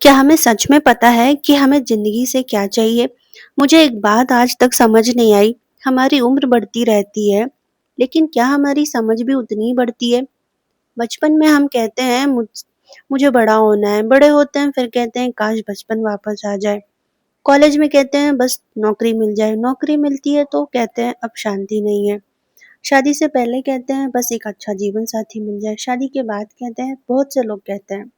क्या हमें सच में पता है कि हमें ज़िंदगी से क्या चाहिए? मुझे एक बात आज तक समझ नहीं आई, हमारी उम्र बढ़ती रहती है, लेकिन क्या हमारी समझ भी उतनी ही बढ़ती है? बचपन में हम कहते हैं मुझे बड़ा होना है, बड़े होते हैं फिर कहते हैं काश बचपन वापस आ जाए। कॉलेज में कहते हैं बस नौकरी मिल जाए, नौकरी मिलती है तो कहते हैं अब शांति नहीं है। शादी से पहले कहते हैं बस एक अच्छा जीवन साथी मिल जाए, शादी के बाद कहते हैं बहुत से लोग कहते हैं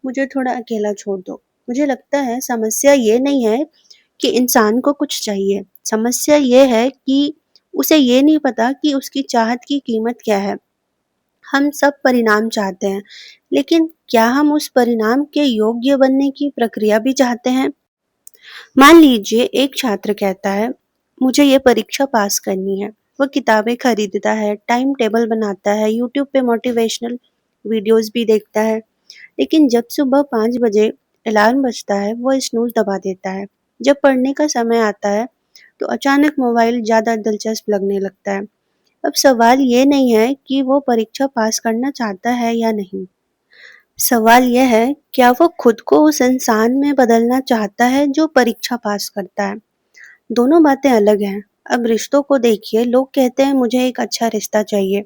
मुझे थोड़ा अकेला छोड़ दो। मुझे लगता है समस्या ये नहीं है कि इंसान को कुछ चाहिए, समस्या ये है कि उसे ये नहीं पता कि उसकी चाहत की कीमत क्या है। हम सब परिणाम चाहते हैं, लेकिन क्या हम उस परिणाम के योग्य बनने की प्रक्रिया भी चाहते हैं? मान लीजिए एक छात्र कहता है, मुझे ये परीक्षा पास करनी है। वो किताबें खरीदता है, टाइम टेबल बनाता है, यूट्यूब पे मोटिवेशनल वीडियोस भी देखता है। लेकिन जब सुबह 5 बजे अलार्म बजता है, वो स्नूज़ दबा देता है। जब पढ़ने का समय आता है, तो अचानक मोबाइल ज़्यादा दिलचस्प लगने लगता है। अब सवाल ये नहीं है कि वो परीक्षा पास करना चाहता है या नहीं। सवाल यह है, क्या वो खुद को उस इंसान में बदलना चाहता है जो परीक्षा पास करता है? दोनों बातें अलग हैं। अब रिश्तों को देखिए, लोग कहते हैं मुझे एक अच्छा रिश्ता चाहिए।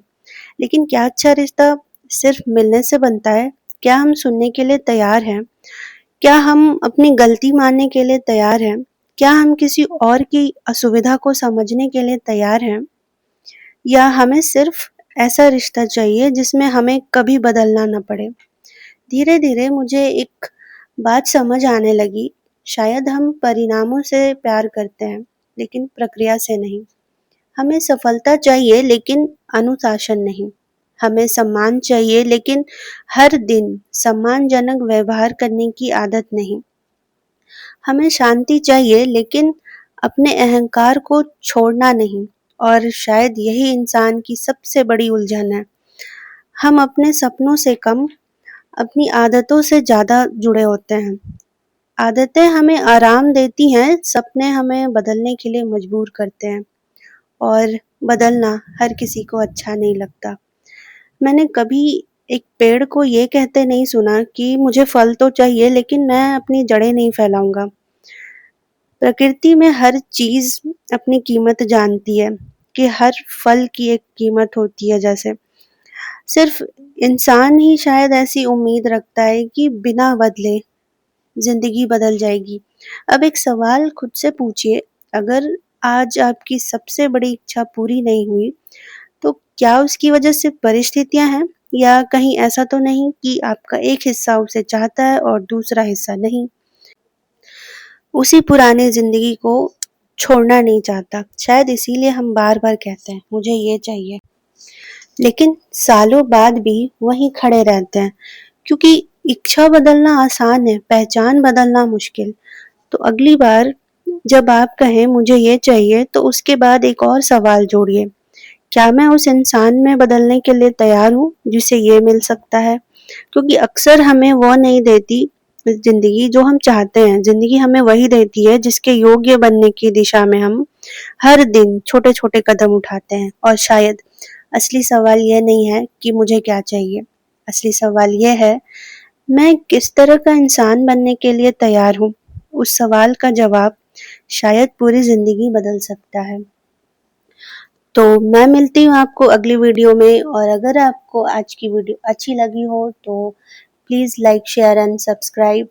लेकिन क्या अच्छा रिश्ता सिर्फ मिलने से बनता है? क्या हम सुनने के लिए तैयार हैं? क्या हम अपनी गलती मानने के लिए तैयार हैं? क्या हम किसी और की असुविधा को समझने के लिए तैयार हैं? या हमें सिर्फ ऐसा रिश्ता चाहिए जिसमें हमें कभी बदलना न पड़े? धीरे-धीरे मुझे एक बात समझ आने लगी, शायद हम परिणामों से प्यार करते हैं, लेकिन प्रक्रिया से नहीं। हमें सफलता चाहिए लेकिन अनुशासन नहीं। हमें सम्मान चाहिए लेकिन हर दिन सम्मानजनक व्यवहार करने की आदत नहीं। हमें शांति चाहिए लेकिन अपने अहंकार को छोड़ना नहीं। और शायद यही इंसान की सबसे बड़ी उलझन है। हम अपने सपनों से कम अपनी आदतों से ज़्यादा जुड़े होते हैं। आदतें हमें आराम देती हैं, सपने हमें बदलने के लिए मजबूर करते हैं। और बदलना हर किसी को अच्छा नहीं लगता। मैंने कभी एक पेड़ को ये कहते नहीं सुना कि मुझे फल तो चाहिए लेकिन मैं अपनी जड़ें नहीं फैलाऊँगा। प्रकृति में हर चीज़ अपनी कीमत जानती है कि हर फल की एक कीमत होती है जैसे। सिर्फ इंसान ही शायद ऐसी उम्मीद रखता है कि बिना बदले ज़िंदगी बदल जाएगी। अब एक सवाल खुद से पूछिए, अगर आज आपकी सबसे बड़ी इच्छा पूरी नहीं हुई, तो क्या उसकी वजह सिर्फ परिस्थितियाँ हैं या कहीं ऐसा तो नहीं कि आपका एक हिस्सा उसे चाहता है और दूसरा हिस्सा नहीं? उसी पुरानी ज़िंदगी को छोड़ना नहीं चाहता। शायद इसीलिए हम बार-बार कहते हैं, मुझे ये चाहिए। लेकिन सालों बाद भी वहीं खड़े रहते हैं, क्योंकि इच्छा बदलना आसान है, पहचान बदलना मुश्किल। तो अगली बार जब आप कहें मुझे ये चाहिए, तो उसके बाद एक और सवाल जोड़िए, क्या मैं उस इंसान में बदलने के लिए तैयार हूँ जिसे ये मिल सकता है? क्योंकि अक्सर हमें वो नहीं देती ज़िंदगी जो हम चाहते हैं, ज़िंदगी हमें वही देती है जिसके योग्य बनने की दिशा में हम हर दिन छोटे-छोटे कदम उठाते हैं। और शायद असली सवाल ये नहीं है कि मुझे क्या चाहिए, असली सवाल ये है, मैं किस तरह का इंसान बनने के लिए तैयार हूँ? उस सवाल का जवाब शायद पूरी ज़िंदगी बदल सकता है। तो मैं मिलती हूँ आपको अगली वीडियो में, और अगर आपको आज की वीडियो अच्छी लगी हो तो please like, share and subscribe.